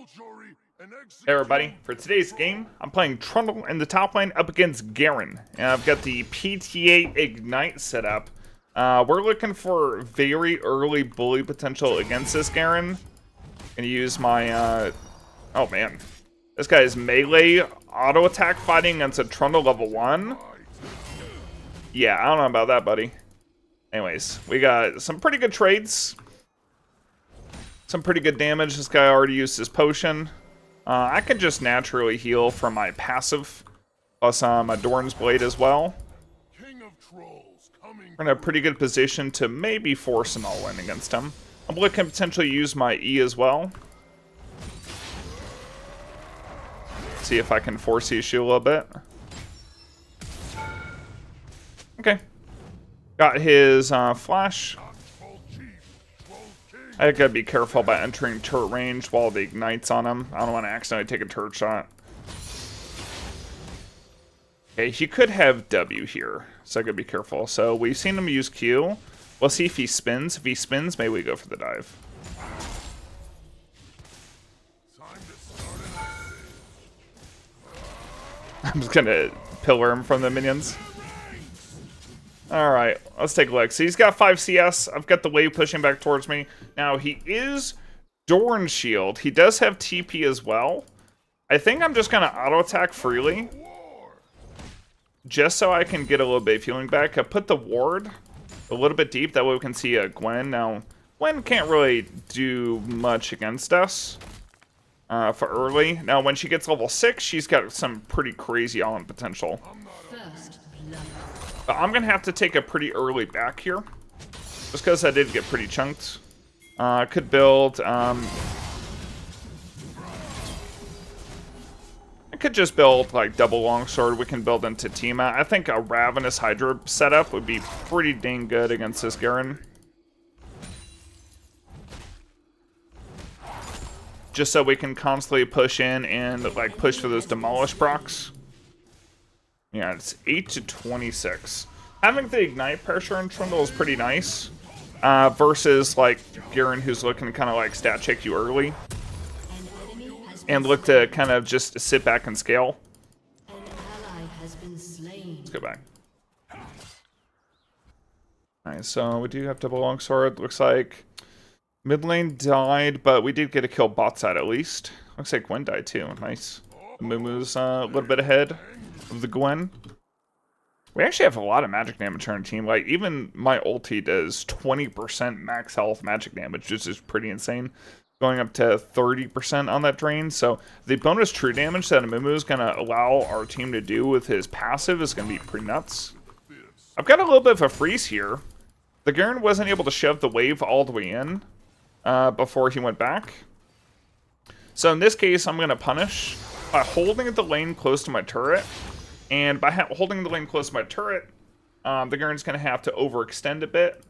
Hey everybody, for today's game, I'm playing Trundle in the top lane up against Garen. And I've got the PTA Ignite set up. We're looking for very early bully potential against this Garen. Gonna use my, oh man. This guy is melee auto attack fighting against a Trundle level 1. Yeah, I don't know about that, buddy. Anyways, we got some pretty good trades. Some pretty good damage. This guy already used his potion. I can just naturally heal from my passive, plus my Dorn's Blade as well. We're in a pretty good position to maybe force an all-in against him. I'm looking to potentially use my E as well. See if I can force the issue a little bit. Okay. Got his flash. I gotta be careful about entering turret range while the ignite's on him. I don't want to accidentally take a turret shot. Okay, he could have W here, so I gotta be careful. So we've seen him use Q. We'll see if he spins. If he spins, maybe we go for the dive. I'm just gonna pillar him from the minions. Alright, let's take a look. So he's got 5 CS. I've got the wave pushing back towards me. Now, he is Dorn Shield. He does have TP as well. I think I'm just going to auto-attack freely. Just so I can get a little bit of healing back. I put the ward a little bit deep. That way we can see Gwen. Now, Gwen can't really do much against us for early. Now, when she gets level 6, she's got some pretty crazy on potential. But I'm going to have to take a pretty early back here. Just because I did get pretty chunked. I could build... I could just build, like, double longsword. We can build into Tima. I think a Ravenous Hydra setup would be pretty dang good against this Garen. Just so we can constantly push in and, like, push for those Demolish procs. Yeah, it's 8 to 26. Having the ignite pressure in Trundle is pretty nice. Versus, like, Garen, who's looking to kind of, like, stat check you early. And look to kind of just sit back and scale. Let's go back. Alright, so we do have double longsword. Looks like mid lane died, but we did get a kill bot side at least. Looks like Gwen died too. Nice. Mumu's a little bit ahead of the Gwen. We actually have a lot of magic damage on our team. Like, even my ulti does 20% max health magic damage, which is pretty insane. Going up to 30% on that drain. So the bonus true damage that Amumu is going to allow our team to do with his passive is going to be pretty nuts. I've got a little bit of a freeze here. The Garen wasn't able to shove the wave all the way in before he went back. So in this case, I'm going to punish by holding the lane close to my turret. And by holding the lane close to my turret, the Garen's going to have to overextend a bit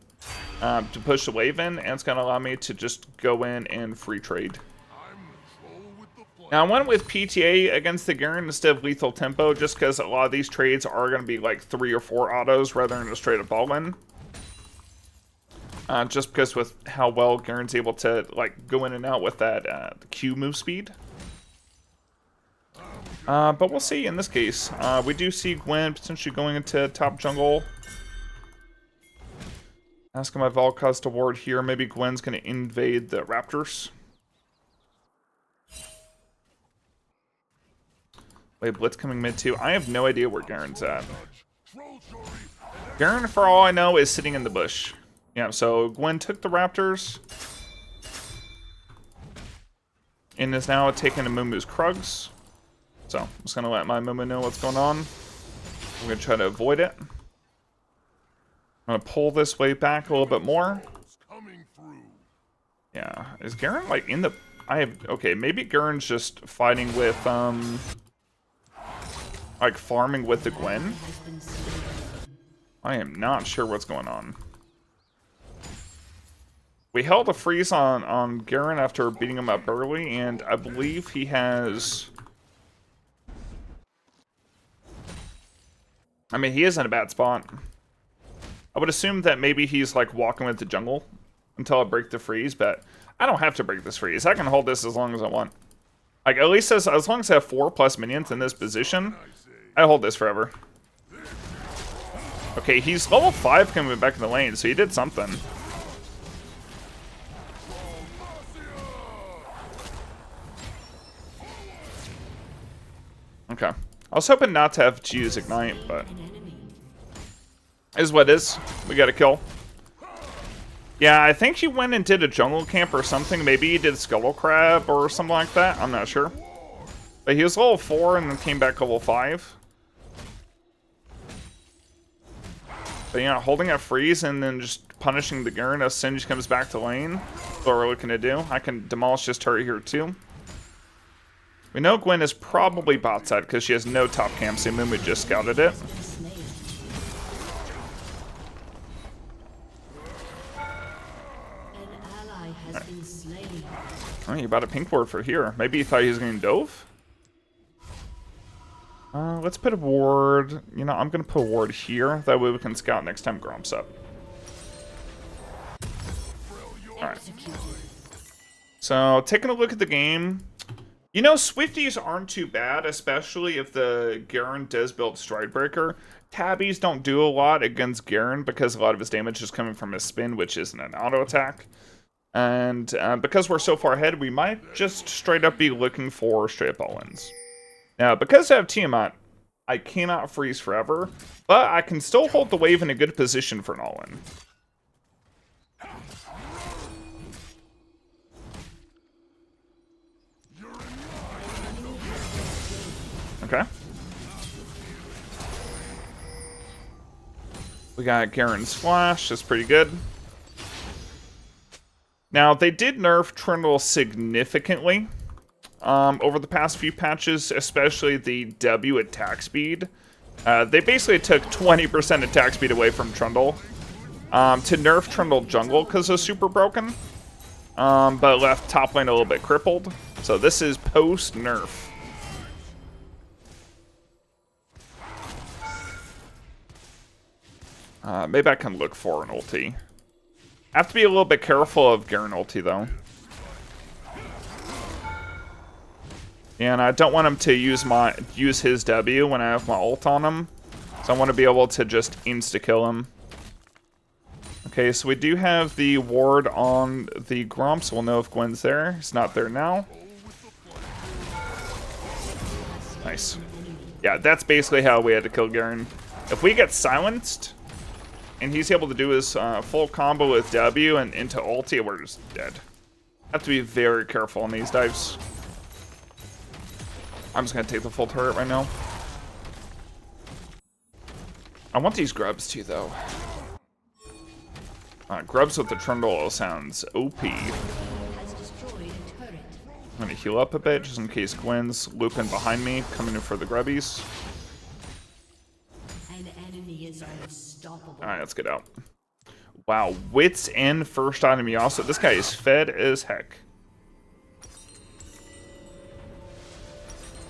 to push the wave in, and it's going to allow me to just go in and free trade. Now, I went with PTA against the Garen instead of lethal tempo, just because a lot of these trades are going to be like 3 or 4 autos rather than a straight up all in. Just because with how well Garen's able to like go in and out with that Q move speed. But we'll see in this case. We do see Gwen potentially going into top jungle. Asking my Valkaz to ward here. Maybe Gwen's going to invade the Raptors. Wait, Blitz coming mid too. I have no idea where Garen's at. Garen, for all I know, is sitting in the bush. Yeah, so Gwen took the Raptors. And is now taking Amumu's Krugs. So, I'm just going to let my Mumu know what's going on. I'm going to try to avoid it. I'm going to pull this way back a little bit more. Yeah. Is Garen, like, in the... Okay, maybe Garen's just fighting with, like, farming with the Gwen. I am not sure what's going on. We held a freeze on Garen after beating him up early, and I believe he has... I mean, he is in a bad spot. I would assume that maybe he's, like, walking with the jungle until I break the freeze, but I don't have to break this freeze. I can hold this as long as I want. Like, at least as long as I have 4+ minions in this position, I hold this forever. Okay, he's level 5 coming back in the lane, so he did something. Okay. I was hoping not to have to use Ignite, but... is what it is. We got a kill. Yeah, I think he went and did a jungle camp or something. Maybe he did Scuttle Crab or something like that. I'm not sure. But he was level 4 and then came back level 5. But yeah, holding a freeze and then just punishing the Garen as soon as he comes back to lane. That's what we're looking to do. I can demolish this turret here too. We know Gwen is probably bot side because she has no top cam, so Mumu just scouted it. Oh, you bought a pink ward for here. Maybe you thought he was going to dove? Let's put a ward. You know, I'm going to put a ward here. That way we can scout next time Gromp's up. Alright. So, taking a look at the game. You know, Swifties aren't too bad, especially if the Garen does build Stridebreaker. Tabbies don't do a lot against Garen because a lot of his damage is coming from his spin, which isn't an auto attack. And because we're so far ahead, we might just straight up be looking for straight up all-ins. Now, because I have Tiamat, I cannot freeze forever, but I can still hold the wave in a good position for an all-in. Okay. We got Garen's Flash, that's pretty good. Now, they did nerf Trundle significantly over the past few patches, especially the W attack speed. They basically took 20% attack speed away from Trundle to nerf Trundle jungle because it's super broken, but left top lane a little bit crippled. So this is post-nerf. Maybe I can look for an ulti. I have to be a little bit careful of Garen ulti, though. And I don't want him to use his W when I have my ult on him. So I want to be able to just insta-kill him. Okay, so we do have the ward on the Gromp, so we'll know if Gwen's there. He's not there now. Nice. Yeah, that's basically how we had to kill Garen. If we get silenced, and he's able to do his full combo with W and into ulti, we're just dead. Have to be very careful on these dives. I'm just going to take the full turret right now. I want these grubs too, though. Grubs with the Trundle sounds OP. I'm going to heal up a bit just in case Gwen's looping behind me, coming in for the grubbies. Alright, let's get out. Wow, Wits and first item Yasuo. This guy is fed as heck.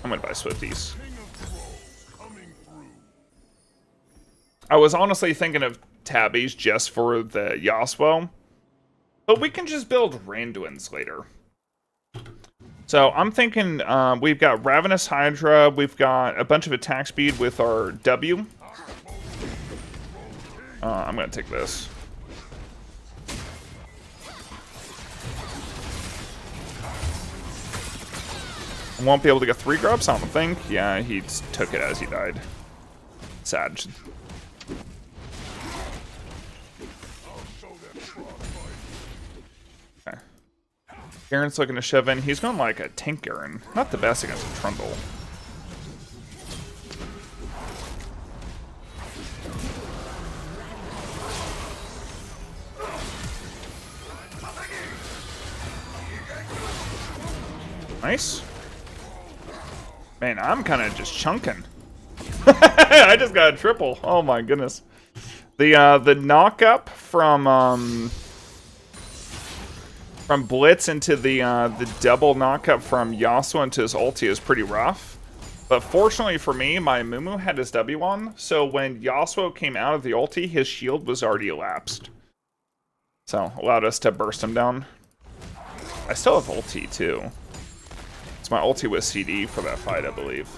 I'm gonna buy Swifties. I was honestly thinking of Tabbies just for the Yasuo, but we can just build Randuins later. So I'm thinking we've got Ravenous Hydra, we've got a bunch of attack speed with our W. I'm gonna take this. I won't be able to get 3 grubs, I don't think. Yeah, he took it as he died. Sad. Okay. Garen's looking to shove in. He's going like a tank Garen. Not the best against a Trundle. Nice. Man, I'm kind of just chunking. I just got a triple. Oh my goodness. The knock up from Blitz into the double knock up from Yasuo into his ulti is pretty rough. But fortunately for me, my Mumu had his W on, so when Yasuo came out of the ulti, his shield was already elapsed. So allowed us to burst him down. I still have ulti too. It's my ulti with CD for that fight, I believe.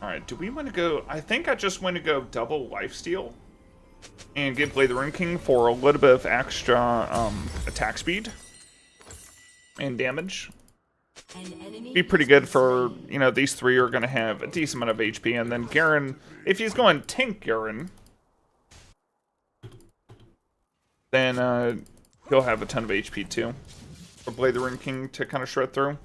Alright, do we want to go... I think I just want to go double lifesteal and get Blade the Rune King for a little bit of extra attack speed and damage. Be pretty good for, you know, these three are going to have a decent amount of HP. And then Garen, if he's going tank Garen, then he'll have a ton of HP too. For Blade the Rune King to kind of shred through.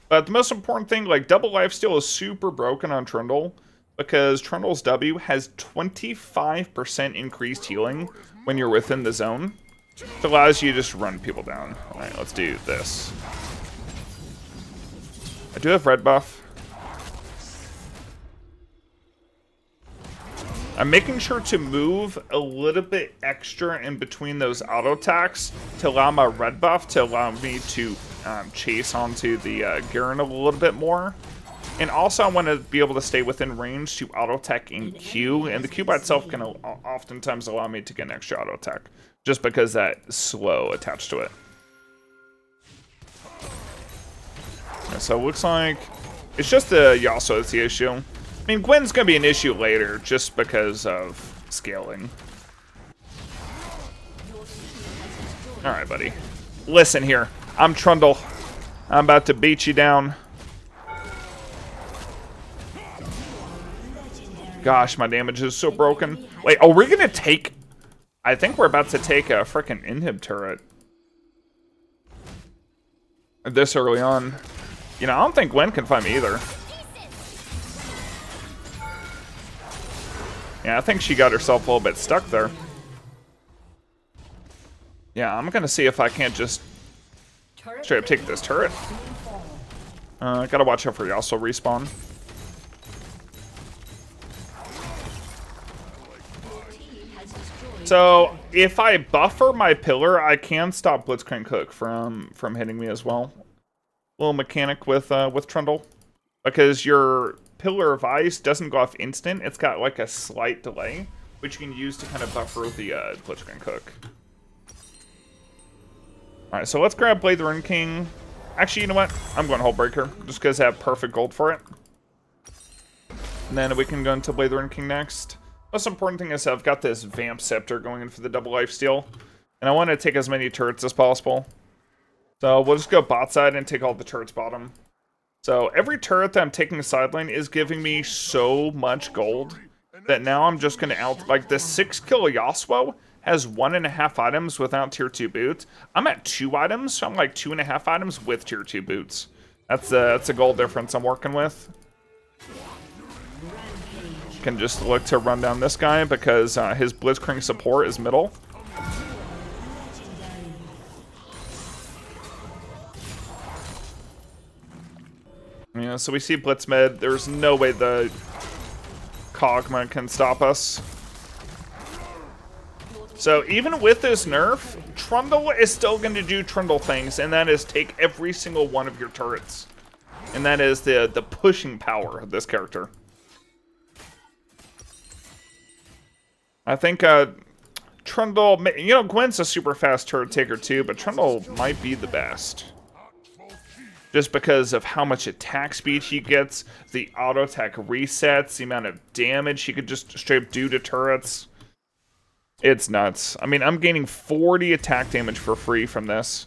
But the most important thing, like, double lifesteal is super broken on Trundle, because Trundle's W has 25% increased healing when you're within the zone. It allows you to just run people down. Alright, let's do this. I do have red buff. I'm making sure to move a little bit extra in between those auto attacks to allow my red buff to allow me to chase onto the Garen a little bit more. And also I want to be able to stay within range to auto attack in Q, and the Q by itself can oftentimes allow me to get an extra auto attack, just because that slow attached to it. Yeah, so it looks like it's just the Yasuo that's the issue. I mean, Gwen's going to be an issue later, just because of scaling. Alright, buddy. Listen here. I'm Trundle. I'm about to beat you down. Gosh, my damage is so broken. Wait, are we going to take... I think we're about to take a freaking inhib turret. This early on. You know, I don't think Gwen can find me either. Yeah, I think she got herself a little bit stuck there. Yeah, I'm gonna see if I can't just straight up take this turret. Gotta watch out for Yasuo respawn. So, if I buffer my pillar, I can stop Blitzcrank Hook from hitting me as well. Little mechanic with Trundle. Because your Pillar of Ice doesn't go off instant, it's got like a slight delay, which you can use to kind of buffer the Blitzcrank Hook. Alright, so let's grab Blade the Rune King. Actually, you know what? I'm going Hullbreaker, just because I have perfect gold for it. And then we can go into Blade the Rune King next. Most important thing is I've got this Vamp Scepter going in for the double lifesteal, and I want to take as many turrets as possible. So we'll just go bot side and take all the turrets bottom. So every turret that I'm taking sideline is giving me so much gold that now I'm just going to out... Like, the 6 kill Yasuo has 1.5 items without tier 2 boots. I'm at 2 items, so I'm like 2.5 items with tier 2 boots. That's a gold difference I'm working with. Can just look to run down this guy because his Blitzcrank support is middle. Yeah, so we see Blitz mid. There's no way the Kog'Maw can stop us. So even with this nerf, Trundle is still going to do Trundle things, and that is take every single one of your turrets. And that is the pushing power of this character. I think Trundle, you know, Gwen's a super fast turret taker too, but Trundle might be the best. Just because of how much attack speed he gets, the auto attack resets, the amount of damage he could just straight up do to turrets. It's nuts. I mean, I'm gaining 40 attack damage for free from this.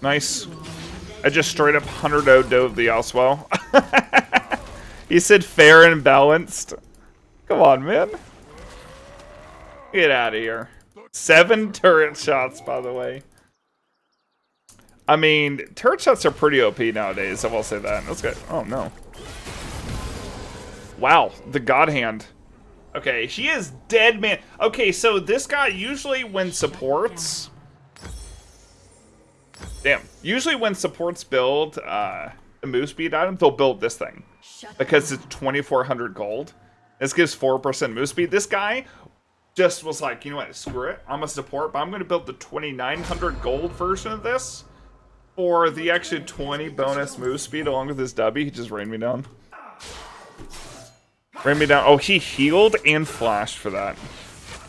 Nice. I just straight up 100 dove the Yasuo. He said fair and balanced. Come on, man. Get out of here. 7 turret shots, by the way. I mean, turret shots are pretty OP nowadays, I will say that. Let's go. Oh, no. Wow, the God Hand. Okay, she is dead, man. Okay, so this guy usually when supports... Damn. Usually when supports build a move speed item, they'll build this thing. Because it's 2,400 gold. This gives 4% move speed. This guy just was like, you know what, screw it. I'm a support, but I'm going to build the 2,900 gold version of this. For the extra 20 bonus move speed along with his W, he just rained me down. Rained me down. Oh, he healed and flashed for that.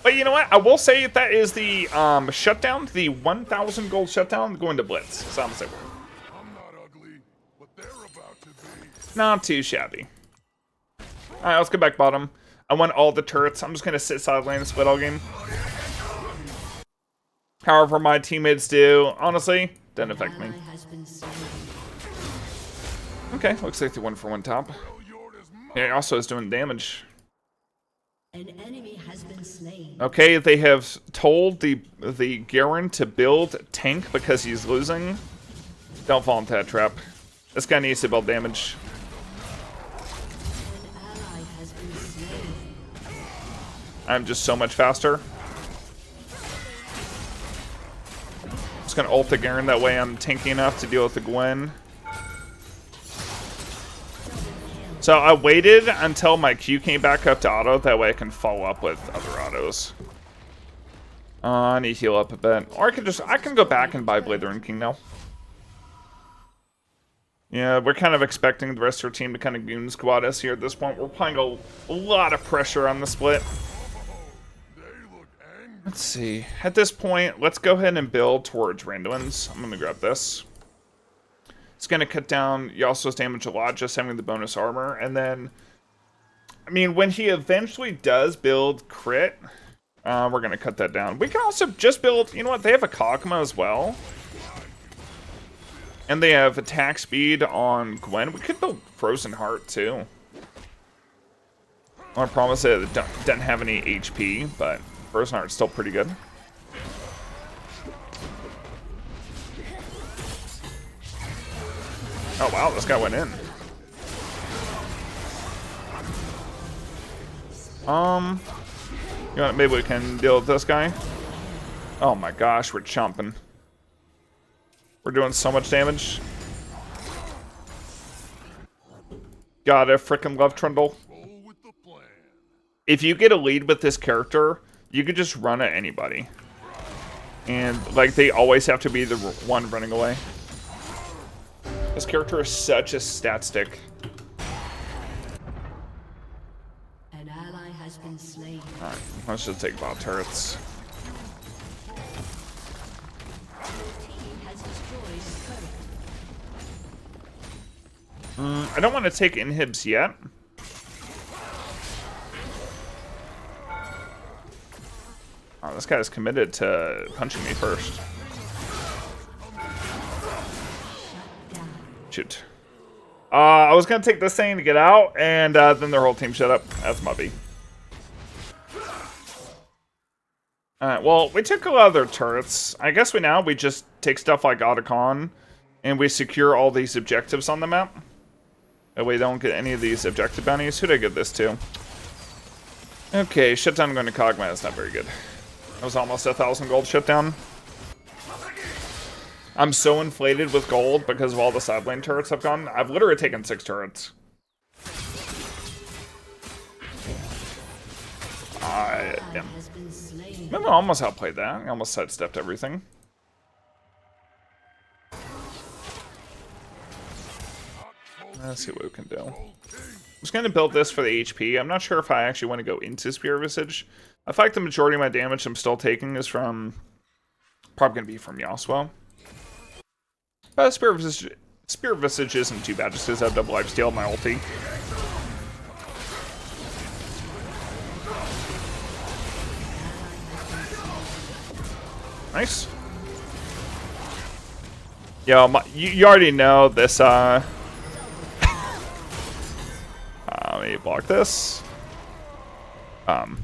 But you know what? I will say that is the shutdown, the 1,000 gold shutdown going to Blitz. So I'm saying, I'm not ugly, but they're about to be. not too shabby. Alright, let's go back bottom. I want all the turrets. I'm just going to sit side lane and split all game. However my teammates do, honestly, doesn't affect me. Okay, looks like the 1-for-1 top. Yeah, he also is doing damage. An enemy has been slain. Okay, they have told the Garen to build tank because he's losing. Don't fall into that trap. This guy needs to build damage. An ally has been slain. I'm just so much faster. Just gonna ult the Garen, that way I'm tanky enough to deal with the Gwen. So I waited until my Q came back up to auto, that way I can follow up with other autos. I need to heal up a bit. Or I can go back and buy Blade the Rune King now. Yeah, we're kind of expecting the rest of our team to kind of goon squad us here at this point. We're applying a lot of pressure on the split. Let's see. At this point, let's go ahead and build towards Randuin's. I'm going to grab this. It's going to cut down Yasuo's damage a lot, just having the bonus armor. And then, I mean, when he eventually does build crit, we're going to cut that down. We can also just build, you know what, they have a Kog'Maw as well. And they have attack speed on Gwen. We could build Frozen Heart, too. I want to promise it doesn't have any HP, but Frozen Heart's still pretty good. Oh wow, this guy went in. You know what, maybe we can deal with this guy. Oh my gosh, we're chomping. We're doing so much damage. Gotta frickin' love Trundle. If you get a lead with this character, you could just run at anybody. And, like, they always have to be the one running away. This character is such a stat stick. An ally has been slain. Alright, let's just take bot turrets. Team has destroyed a turret. I don't want to take inhibs yet. Oh, this guy's committed to punching me first. Shoot. I was going to take this thing to get out, and then their whole team shut up. That's my B. Alright, well, we took a lot of their turrets. I guess we just take stuff like Otacon, and we secure all these objectives on the map. That way we don't get any of these objective bounties. Who did I give this to? Okay, shutdown going to Kog'Maw. That's not very good. That was almost 1,000 gold shutdown. I'm so inflated with gold because of all the side lane turrets I've gone. I've literally taken 6 turrets. Damn. Maybe I almost outplayed that. I almost sidestepped everything. Let's see what we can do. I'm just going to build this for the HP. I'm not sure if I actually want to go into Spear Visage. I feel like the majority of my damage I'm still taking is from... probably going to be from Yasuo. But Spear Visage isn't too bad, just because I have double lifesteal my ulti. Nice. Yo, you already know this, let me block this. Oh.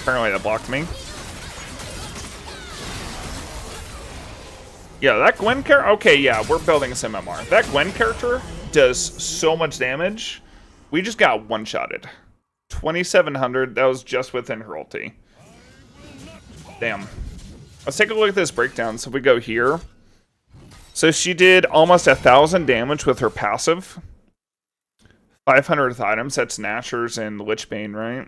Apparently that blocked me. Yeah, that Gwen character... Okay, yeah, we're building some MMR. That Gwen character does so much damage. We just got one-shotted. 2,700. That was just within her ulti. Damn. Let's take a look at this breakdown. So if we go here. So she did almost 1,000 damage with her passive. 500th items. That's Nashor's and Lichbane, right?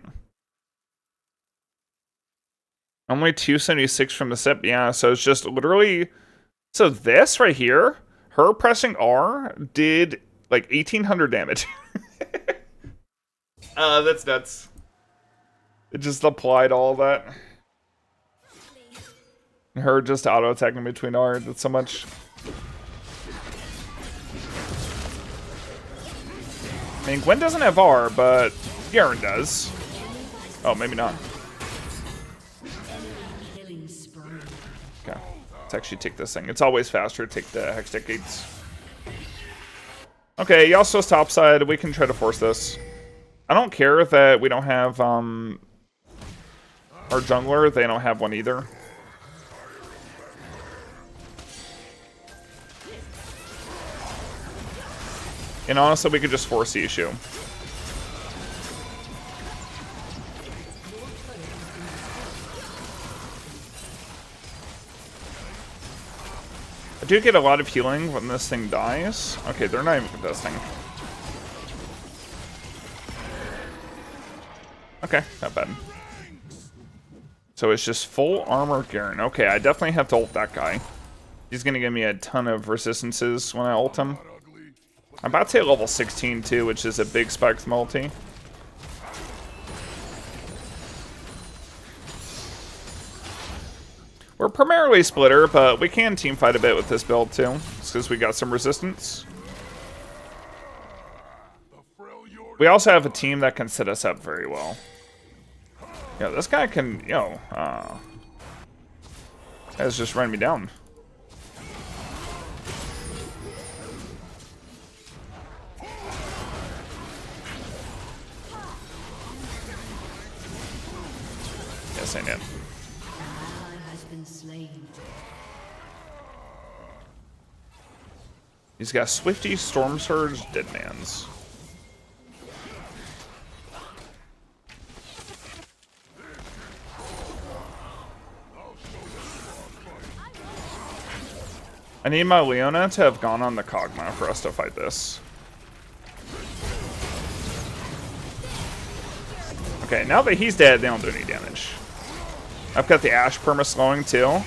Only 276 from the set. Yeah, so it's just literally So this right here, her pressing R did like 1,800 damage. That's nuts. It just applied all that. Her just auto-attacking between R, that's so much. I mean, Gwen doesn't have R, but Garen does. Oh, maybe not. Okay, let's actually take this thing. It's always faster to take the Hex Decades. Okay, Yasuo's topside. We can try to force this. I don't care that we don't have our jungler. They don't have one either. And honestly, we could just force the issue. I do get a lot of healing when this thing dies. Okay, they're not even contesting. Okay, not bad. So it's just full armor Garen. Okay, I definitely have to ult that guy. He's gonna give me a ton of resistances when I ult him. I'm about to hit level 16 too, which is a big spike from ulti. We're primarily splitter, but we can team fight a bit with this build too, just because we got some resistance. We also have a team that can set us up very well. Yeah, this guy can, has just run me down. Yes, I did. He's got Swifty, Storm Surge, Deadmans. I need my Leona to have gone on the Kog'Maw for us to fight this. Okay, now that he's dead, they don't do any damage. I've got the Ashe perma slowing too.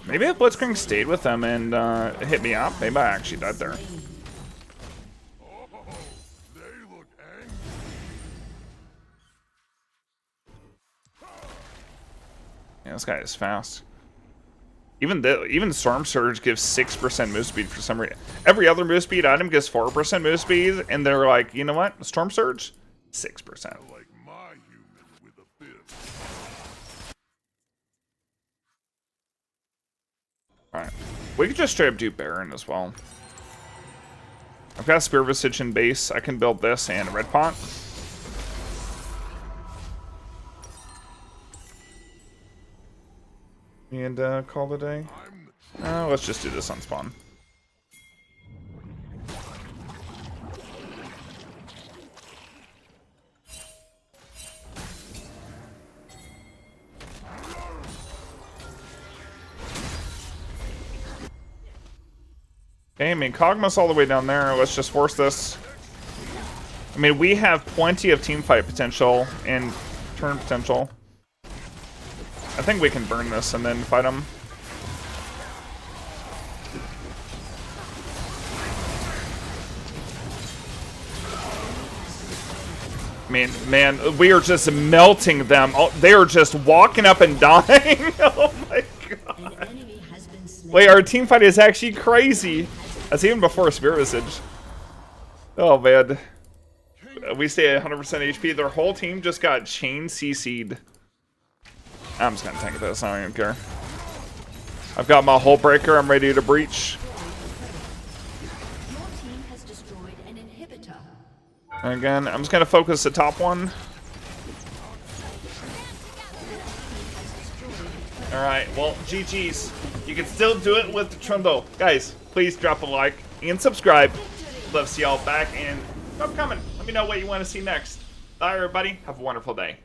Maybe if Blitzcrank stayed with them and hit me up, maybe I actually died there. Yeah, this guy is fast. Even Storm Surge gives 6% move speed for some reason. Every other move speed item gives 4% move speed, and they're like, you know what? Storm Surge, 6%. Alright. We could just straight up do Baron as well. I've got Spear Visage in base. I can build this and a Red Pot. And call it a day. Let's just do this on spawn. Okay, I mean, Kog'Maw's all the way down there. Let's just force this. I mean, we have plenty of team fight potential and turn potential. I think we can burn this and then fight him. I mean, man, we are just melting them. Oh, they are just walking up and dying. Oh my god. Wait, our team fight is actually crazy. That's even before Spirit Visage. Oh man. We stay at 100% HP. Their whole team just got chain CC'd. I'm just gonna tank this. I don't even care. I've got my Hull Breaker. I'm ready to breach. And again, I'm just gonna focus the top one. Alright, well, GG's. You can still do it with the Trundle. Guys, please drop a like and subscribe. Love to see y'all back, and keep coming. Let me know what you want to see next. Bye, everybody. Have a wonderful day.